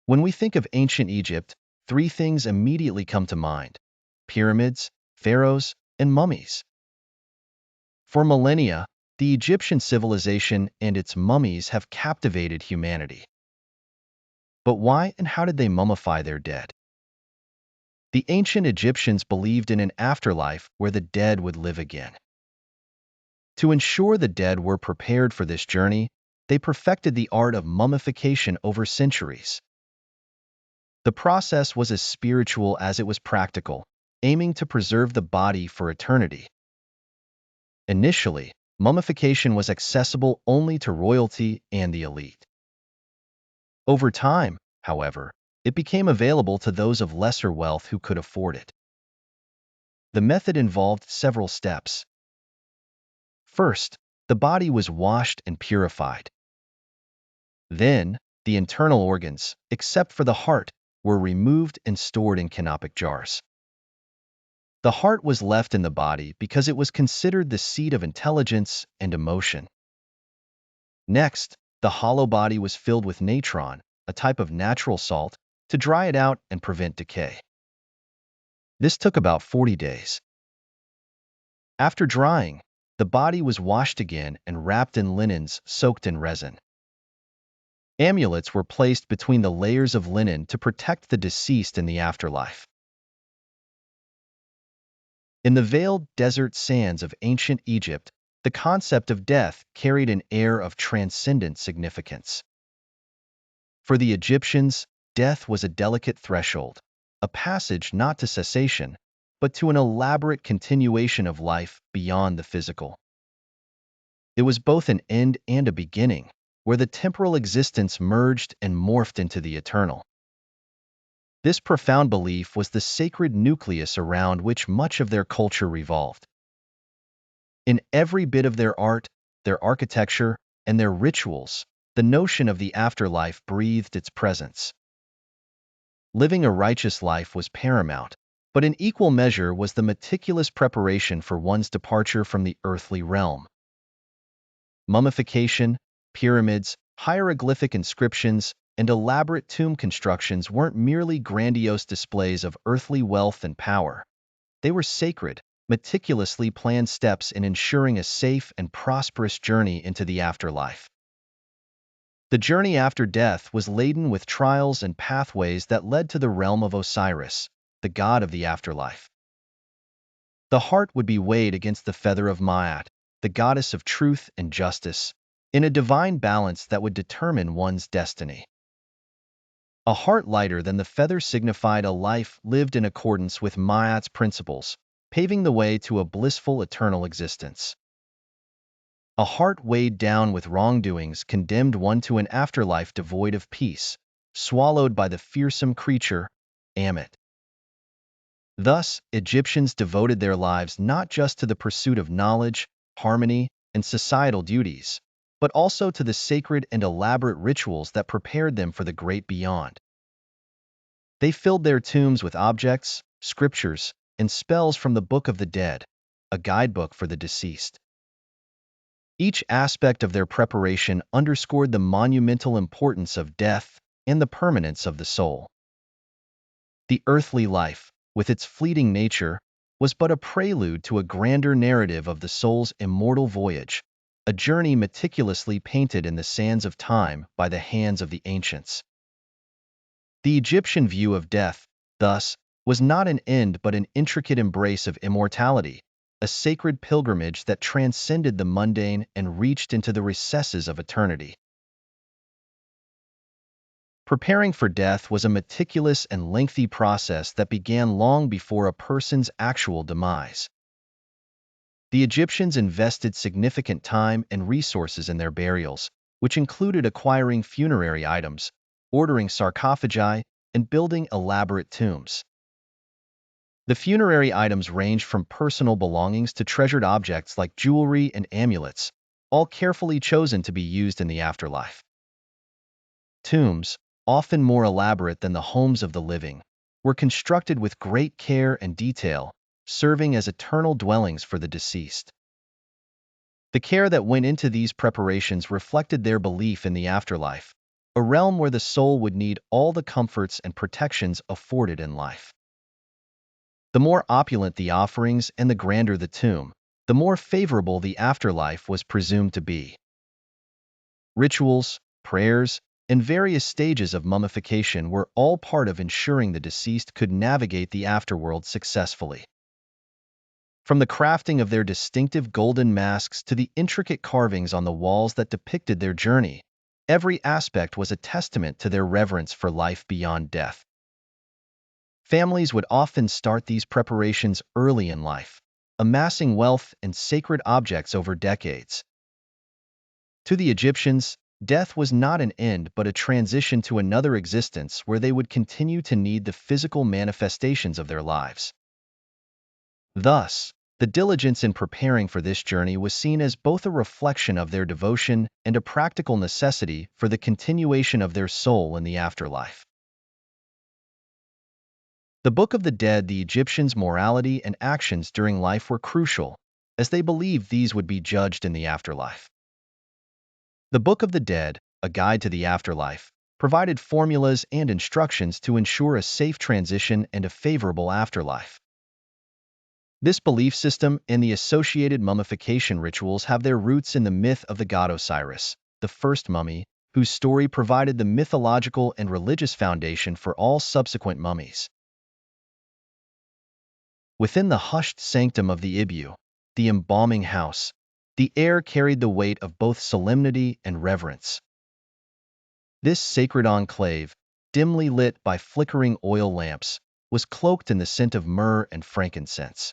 When we think of ancient Egypt, three things immediately come to mind: pyramids, pharaohs, and mummies. For millennia, the Egyptian civilization and its mummies have captivated humanity. But why and how did they mummify their dead? The ancient Egyptians believed in an afterlife where the dead would live again. To ensure the dead were prepared for this journey, they perfected the art of mummification over centuries. The process was as spiritual as it was practical, aiming to preserve the body for eternity. Initially, mummification was accessible only to royalty and the elite. Over time, however, it became available to those of lesser wealth who could afford it. The method involved several steps. First, the body was washed and purified. Then, the internal organs, except for the heart, were removed and stored in canopic jars. The heart was left in the body because it was considered the seat of intelligence and emotion. Next, the hollow body was filled with natron, a type of natural salt, to dry it out and prevent decay. This took about 40 days. After drying, the body was washed again and wrapped in linens soaked in resin. Amulets were placed between the layers of linen to protect the deceased in the afterlife. In the veiled desert sands of ancient Egypt, the concept of death carried an air of transcendent significance. For the Egyptians, death was a delicate threshold, a passage not to cessation, but to an elaborate continuation of life beyond the physical. It was both an end and a beginning, where the temporal existence merged and morphed into the eternal. This profound belief was the sacred nucleus around which much of their culture revolved. In every bit of their art, their architecture, and their rituals, the notion of the afterlife breathed its presence. Living a righteous life was paramount, but in equal measure was the meticulous preparation for one's departure from the earthly realm. Mummification, pyramids, hieroglyphic inscriptions, and elaborate tomb constructions weren't merely grandiose displays of earthly wealth and power. They were sacred, meticulously planned steps in ensuring a safe and prosperous journey into the afterlife. The journey after death was laden with trials and pathways that led to the realm of Osiris, the god of the afterlife. The heart would be weighed against the feather of Maat, the goddess of truth and justice, in a divine balance that would determine one's destiny. A heart lighter than the feather signified a life lived in accordance with Maat's principles, paving the way to a blissful eternal existence. A heart weighed down with wrongdoings condemned one to an afterlife devoid of peace, swallowed by the fearsome creature, Ammit. Thus, Egyptians devoted their lives not just to the pursuit of knowledge, harmony, and societal duties, but also to the sacred and elaborate rituals that prepared them for the great beyond. They filled their tombs with objects, scriptures, and spells from the Book of the Dead, a guidebook for the deceased. Each aspect of their preparation underscored the monumental importance of death and the permanence of the soul. The earthly life, with its fleeting nature, was but a prelude to a grander narrative of the soul's immortal voyage, a journey meticulously painted in the sands of time by the hands of the ancients. The Egyptian view of death, thus, was not an end but an intricate embrace of immortality, a sacred pilgrimage that transcended the mundane and reached into the recesses of eternity. Preparing for death was a meticulous and lengthy process that began long before a person's actual demise. The Egyptians invested significant time and resources in their burials, which included acquiring funerary items, ordering sarcophagi, and building elaborate tombs. The funerary items ranged from personal belongings to treasured objects like jewelry and amulets, all carefully chosen to be used in the afterlife. Tombs, often more elaborate than the homes of the living, were constructed with great care and detail, serving as eternal dwellings for the deceased. The care that went into these preparations reflected their belief in the afterlife, a realm where the soul would need all the comforts and protections afforded in life. The more opulent the offerings and the grander the tomb, the more favorable the afterlife was presumed to be. Rituals, prayers, and various stages of mummification were all part of ensuring the deceased could navigate the afterworld successfully. From the crafting of their distinctive golden masks to the intricate carvings on the walls that depicted their journey, every aspect was a testament to their reverence for life beyond death. Families would often start these preparations early in life, amassing wealth and sacred objects over decades. To the Egyptians, death was not an end but a transition to another existence where they would continue to need the physical manifestations of their lives. Thus, the diligence in preparing for this journey was seen as both a reflection of their devotion and a practical necessity for the continuation of their soul in the afterlife. The Book of the Dead, the Egyptians' morality and actions during life were crucial, as they believed these would be judged in the afterlife. The Book of the Dead, a guide to the afterlife, provided formulas and instructions to ensure a safe transition and a favorable afterlife. This belief system and the associated mummification rituals have their roots in the myth of the god Osiris, the first mummy, whose story provided the mythological and religious foundation for all subsequent mummies. Within the hushed sanctum of the Ibu, the embalming house, the air carried the weight of both solemnity and reverence. This sacred enclave, dimly lit by flickering oil lamps, was cloaked in the scent of myrrh and frankincense.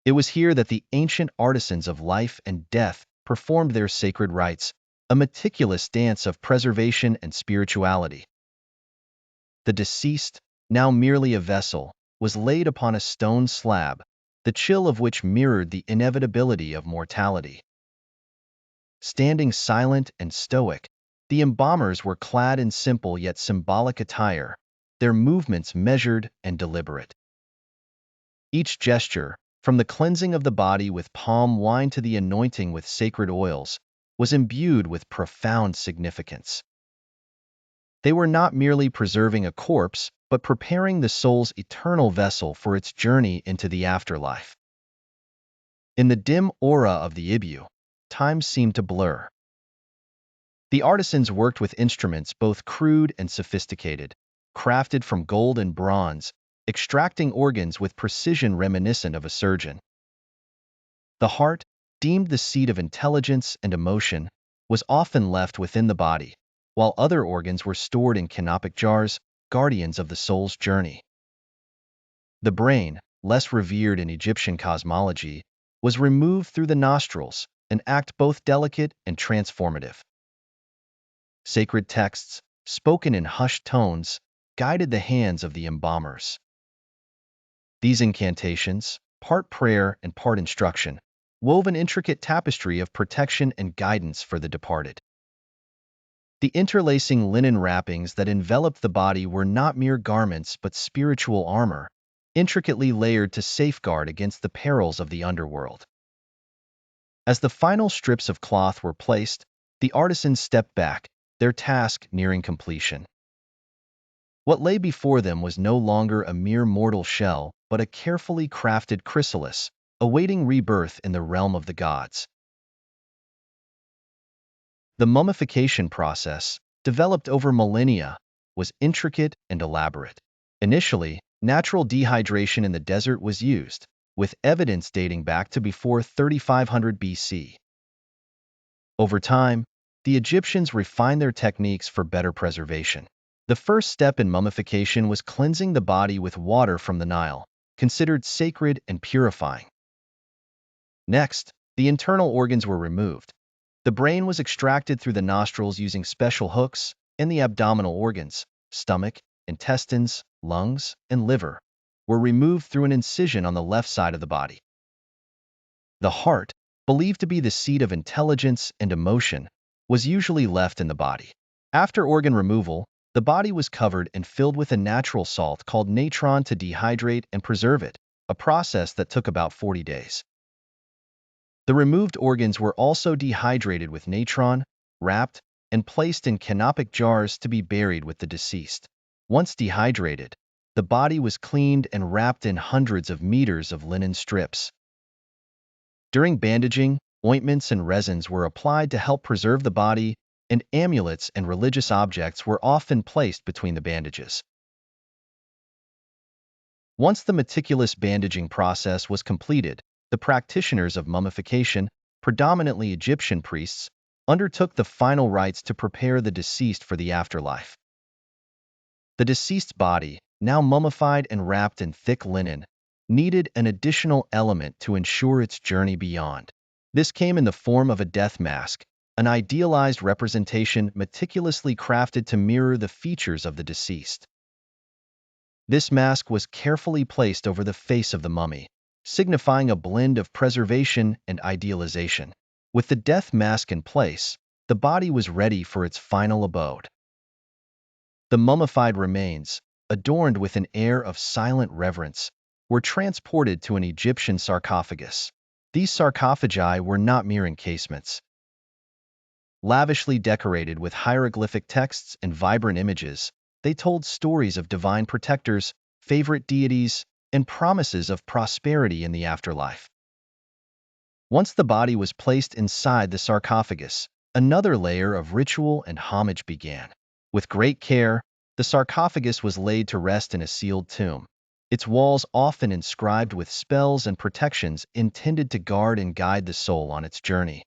It was here that the ancient artisans of life and death performed their sacred rites, a meticulous dance of preservation and spirituality. The deceased, now merely a vessel, was laid upon a stone slab, the chill of which mirrored the inevitability of mortality. Standing silent and stoic, the embalmers were clad in simple yet symbolic attire, their movements measured and deliberate. Each gesture, from the cleansing of the body with palm wine to the anointing with sacred oils, was imbued with profound significance. They were not merely preserving a corpse, but preparing the soul's eternal vessel for its journey into the afterlife. In the dim aura of the Ibu, time seemed to blur. The artisans worked with instruments both crude and sophisticated, crafted from gold and bronze, extracting organs with precision reminiscent of a surgeon. The heart, deemed the seat of intelligence and emotion, was often left within the body, while other organs were stored in canopic jars, guardians of the soul's journey. The brain, less revered in Egyptian cosmology, was removed through the nostrils, an act both delicate and transformative. Sacred texts, spoken in hushed tones, guided the hands of the embalmers. These incantations, part prayer and part instruction, wove an intricate tapestry of protection and guidance for the departed. The interlacing linen wrappings that enveloped the body were not mere garments but spiritual armor, intricately layered to safeguard against the perils of the underworld. As the final strips of cloth were placed, the artisans stepped back, their task nearing completion. What lay before them was no longer a mere mortal shell, but a carefully crafted chrysalis, awaiting rebirth in the realm of the gods. The mummification process, developed over millennia, was intricate and elaborate. Initially, natural dehydration in the desert was used, with evidence dating back to before 3500 BC. Over time, the Egyptians refined their techniques for better preservation. The first step in mummification was cleansing the body with water from the Nile, considered sacred and purifying. Next, the internal organs were removed. The brain was extracted through the nostrils using special hooks, and the abdominal organs, stomach, intestines, lungs, and liver, were removed through an incision on the left side of the body. The heart, believed to be the seat of intelligence and emotion, was usually left in the body. After organ removal, the body was covered and filled with a natural salt called natron to dehydrate and preserve it, a process that took about 40 days. The removed organs were also dehydrated with natron, wrapped, and placed in canopic jars to be buried with the deceased. Once dehydrated, the body was cleaned and wrapped in hundreds of meters of linen strips. During bandaging, ointments and resins were applied to help preserve the body, and amulets and religious objects were often placed between the bandages. Once the meticulous bandaging process was completed, the practitioners of mummification, predominantly Egyptian priests, undertook the final rites to prepare the deceased for the afterlife. The deceased's body, now mummified and wrapped in thick linen, needed an additional element to ensure its journey beyond. This came in the form of a death mask, an idealized representation meticulously crafted to mirror the features of the deceased. This mask was carefully placed over the face of the mummy, signifying a blend of preservation and idealization. With the death mask in place, the body was ready for its final abode. The mummified remains, adorned with an air of silent reverence, were transported to an Egyptian sarcophagus. These sarcophagi were not mere encasements. Lavishly decorated with hieroglyphic texts and vibrant images, they told stories of divine protectors, favorite deities, and promises of prosperity in the afterlife. Once the body was placed inside the sarcophagus, another layer of ritual and homage began. With great care, the sarcophagus was laid to rest in a sealed tomb, its walls often inscribed with spells and protections intended to guard and guide the soul on its journey.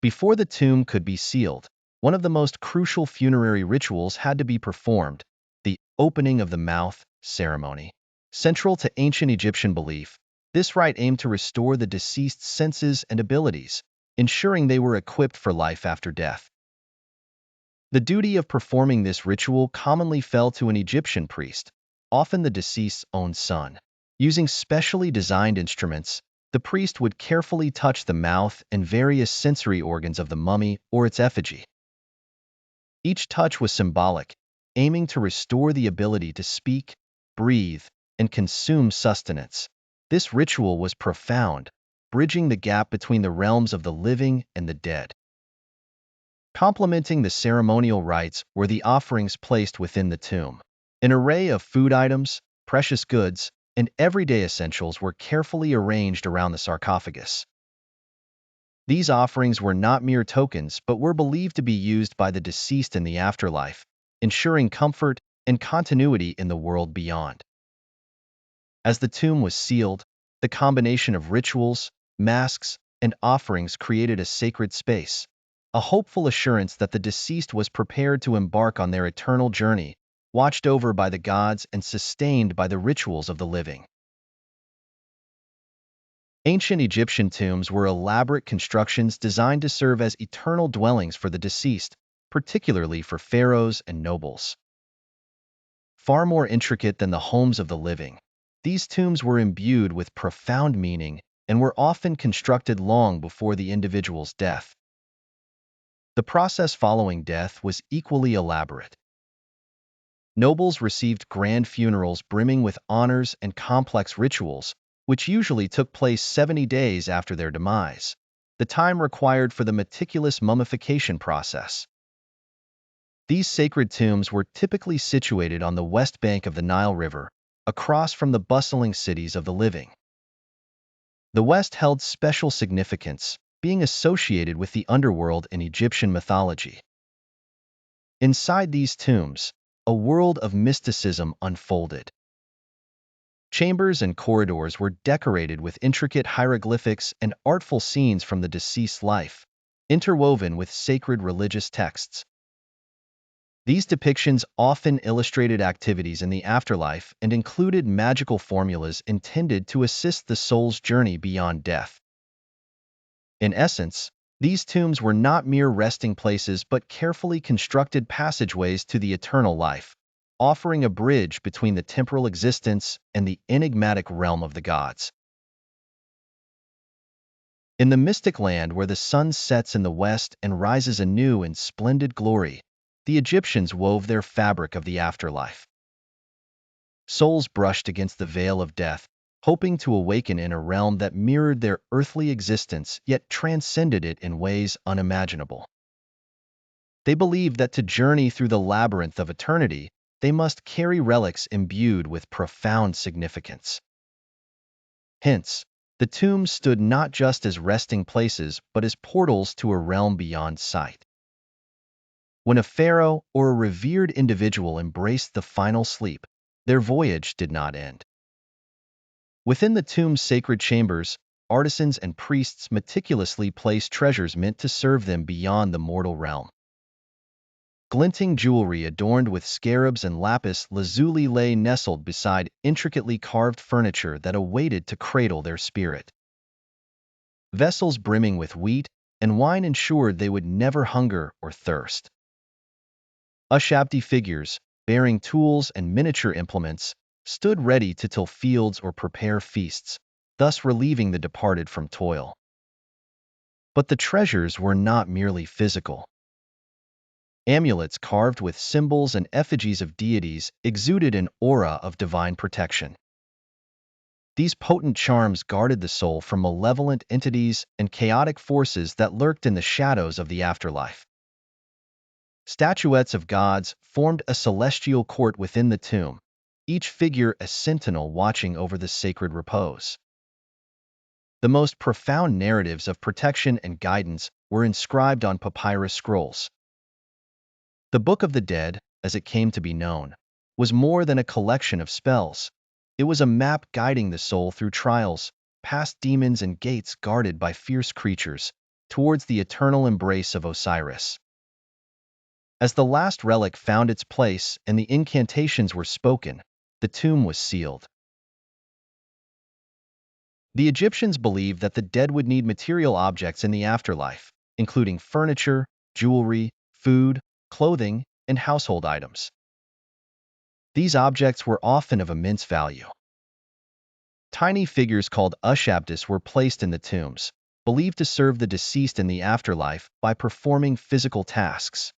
Before the tomb could be sealed, one of the most crucial funerary rituals had to be performed, the opening of the mouth ceremony. Central to ancient Egyptian belief, this rite aimed to restore the deceased's senses and abilities, ensuring they were equipped for life after death. The duty of performing this ritual commonly fell to an Egyptian priest, often the deceased's own son. Using specially designed instruments, the priest would carefully touch the mouth and various sensory organs of the mummy or its effigy. Each touch was symbolic, aiming to restore the ability to speak, breathe, and consume sustenance. This ritual was profound, bridging the gap between the realms of the living and the dead. Complementing the ceremonial rites were the offerings placed within the tomb. An array of food items, precious goods, and everyday essentials were carefully arranged around the sarcophagus. These offerings were not mere tokens but were believed to be used by the deceased in the afterlife, ensuring comfort and continuity in the world beyond. As the tomb was sealed, the combination of rituals, masks, and offerings created a sacred space, a hopeful assurance that the deceased was prepared to embark on their eternal journey, watched over by the gods and sustained by the rituals of the living. Ancient Egyptian tombs were elaborate constructions designed to serve as eternal dwellings for the deceased, particularly for pharaohs and nobles. Far more intricate than the homes of the living, these tombs were imbued with profound meaning and were often constructed long before the individual's death. The process following death was equally elaborate. Nobles received grand funerals brimming with honors and complex rituals, which usually took place 70 days after their demise, the time required for the meticulous mummification process. These sacred tombs were typically situated on the west bank of the Nile River, across from the bustling cities of the living. The West held special significance, being associated with the underworld in Egyptian mythology. Inside these tombs, a world of mysticism unfolded. Chambers and corridors were decorated with intricate hieroglyphics and artful scenes from the deceased's life, interwoven with sacred religious texts. These depictions often illustrated activities in the afterlife and included magical formulas intended to assist the soul's journey beyond death. In essence, these tombs were not mere resting places but carefully constructed passageways to the eternal life, offering a bridge between the temporal existence and the enigmatic realm of the gods. In the mystic land where the sun sets in the west and rises anew in splendid glory, the Egyptians wove their fabric of the afterlife. Souls brushed against the veil of death, hoping to awaken in a realm that mirrored their earthly existence yet transcended it in ways unimaginable. They believed that to journey through the labyrinth of eternity, they must carry relics imbued with profound significance. Hence, the tombs stood not just as resting places but as portals to a realm beyond sight. When a pharaoh or a revered individual embraced the final sleep, their voyage did not end. Within the tomb's sacred chambers, artisans and priests meticulously placed treasures meant to serve them beyond the mortal realm. Glinting jewelry adorned with scarabs and lapis lazuli lay nestled beside intricately carved furniture that awaited to cradle their spirit. Vessels brimming with wheat and wine ensured they would never hunger or thirst. Ushabti figures, bearing tools and miniature implements, stood ready to till fields or prepare feasts, thus relieving the departed from toil. But the treasures were not merely physical. Amulets carved with symbols and effigies of deities exuded an aura of divine protection. These potent charms guarded the soul from malevolent entities and chaotic forces that lurked in the shadows of the afterlife. Statuettes of gods formed a celestial court within the tomb, each figure a sentinel watching over the sacred repose. The most profound narratives of protection and guidance were inscribed on papyrus scrolls. The Book of the Dead, as it came to be known, was more than a collection of spells. It was a map guiding the soul through trials, past demons and gates guarded by fierce creatures, towards the eternal embrace of Osiris. As the last relic found its place and the incantations were spoken, the tomb was sealed. The Egyptians believed that the dead would need material objects in the afterlife, including furniture, jewelry, food, clothing, and household items. These objects were often of immense value. Tiny figures called ushabtis were placed in the tombs, believed to serve the deceased in the afterlife by performing physical tasks.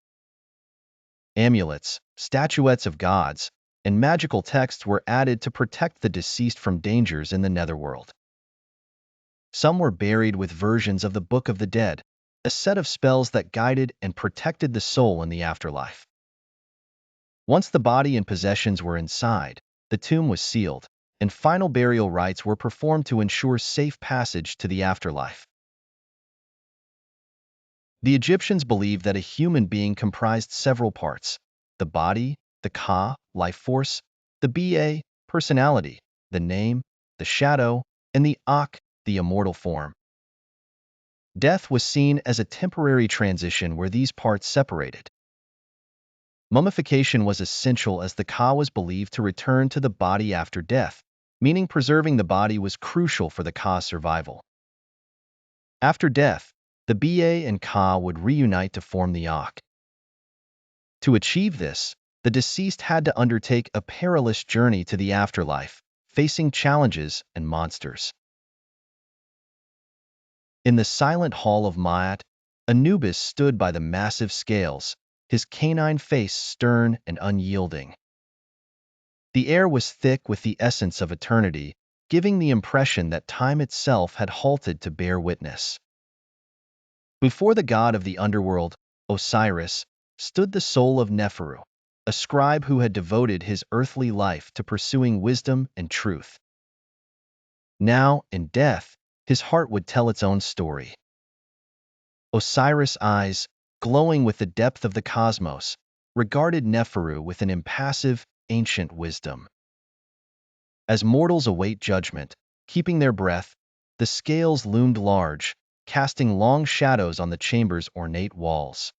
Amulets, statuettes of gods, and magical texts were added to protect the deceased from dangers in the netherworld. Some were buried with versions of the Book of the Dead, a set of spells that guided and protected the soul in the afterlife. Once the body and possessions were inside, the tomb was sealed, and final burial rites were performed to ensure safe passage to the afterlife. The Egyptians believed that a human being comprised several parts: the body, the ka, life force, the ba, personality, the name, the shadow, and the ak, the immortal form. Death was seen as a temporary transition where these parts separated. Mummification was essential as the ka was believed to return to the body after death, meaning preserving the body was crucial for the ka's survival. After death, the ba and ka would reunite to form the ak. To achieve this, the deceased had to undertake a perilous journey to the afterlife, facing challenges and monsters. In the silent hall of Maat, Anubis stood by the massive scales, his canine face stern and unyielding. The air was thick with the essence of eternity, giving the impression that time itself had halted to bear witness. Before the god of the underworld, Osiris, stood the soul of Neferu, a scribe who had devoted his earthly life to pursuing wisdom and truth. Now, in death, his heart would tell its own story. Osiris' eyes, glowing with the depth of the cosmos, regarded Neferu with an impassive, ancient wisdom. As mortals await judgment, keeping their breath, the scales loomed large, casting long shadows on the chamber's ornate walls.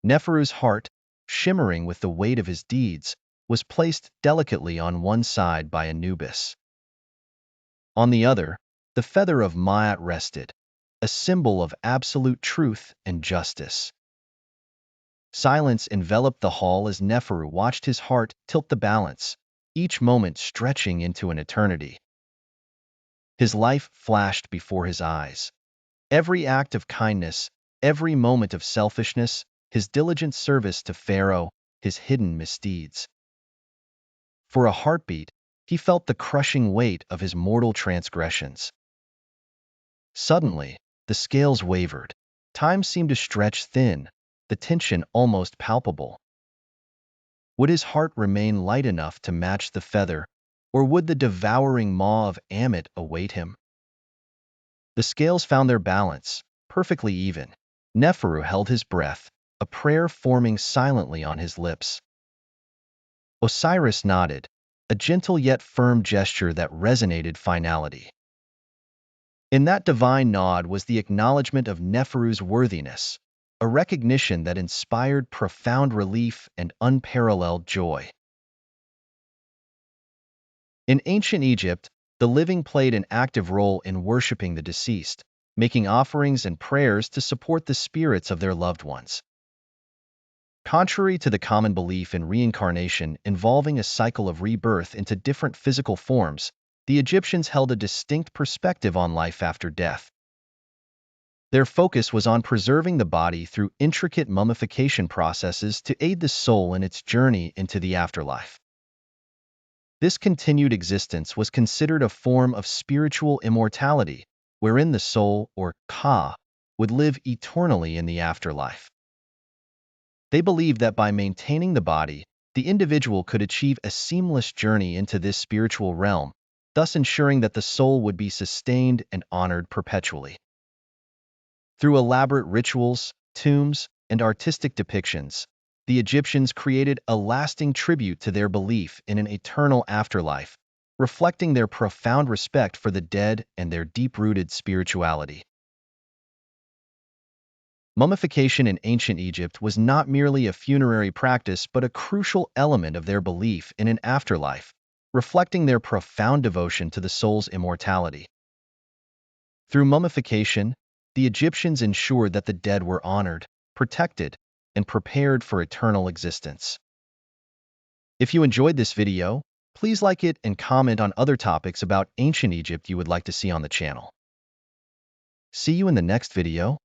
Neferu's heart, shimmering with the weight of his deeds, was placed delicately on one side by Anubis. On the other, the feather of Maat rested, a symbol of absolute truth and justice. Silence enveloped the hall as Neferu watched his heart tilt the balance, each moment stretching into an eternity. His life flashed before his eyes. Every act of kindness, every moment of selfishness, his diligent service to Pharaoh, his hidden misdeeds. For a heartbeat, he felt the crushing weight of his mortal transgressions. Suddenly, the scales wavered. Time seemed to stretch thin, the tension almost palpable. Would his heart remain light enough to match the feather, or would the devouring maw of Amit await him? The scales found their balance, perfectly even. Neferu held his breath, a prayer forming silently on his lips. Osiris nodded, a gentle yet firm gesture that resonated finality. In that divine nod was the acknowledgement of Neferu's worthiness, a recognition that inspired profound relief and unparalleled joy. In ancient Egypt, the living played an active role in worshiping the deceased, making offerings and prayers to support the spirits of their loved ones. Contrary to the common belief in reincarnation involving a cycle of rebirth into different physical forms, the Egyptians held a distinct perspective on life after death. Their focus was on preserving the body through intricate mummification processes to aid the soul in its journey into the afterlife. This continued existence was considered a form of spiritual immortality, wherein the soul, or Ka, would live eternally in the afterlife. They believed that by maintaining the body, the individual could achieve a seamless journey into this spiritual realm, thus ensuring that the soul would be sustained and honored perpetually. Through elaborate rituals, tombs, and artistic depictions, the Egyptians created a lasting tribute to their belief in an eternal afterlife, reflecting their profound respect for the dead and their deep-rooted spirituality. Mummification in ancient Egypt was not merely a funerary practice but a crucial element of their belief in an afterlife, reflecting their profound devotion to the soul's immortality. Through mummification, the Egyptians ensured that the dead were honored, protected, and prepared for eternal existence. If you enjoyed this video, please like it and comment on other topics about ancient Egypt you would like to see on the channel. See you in the next video.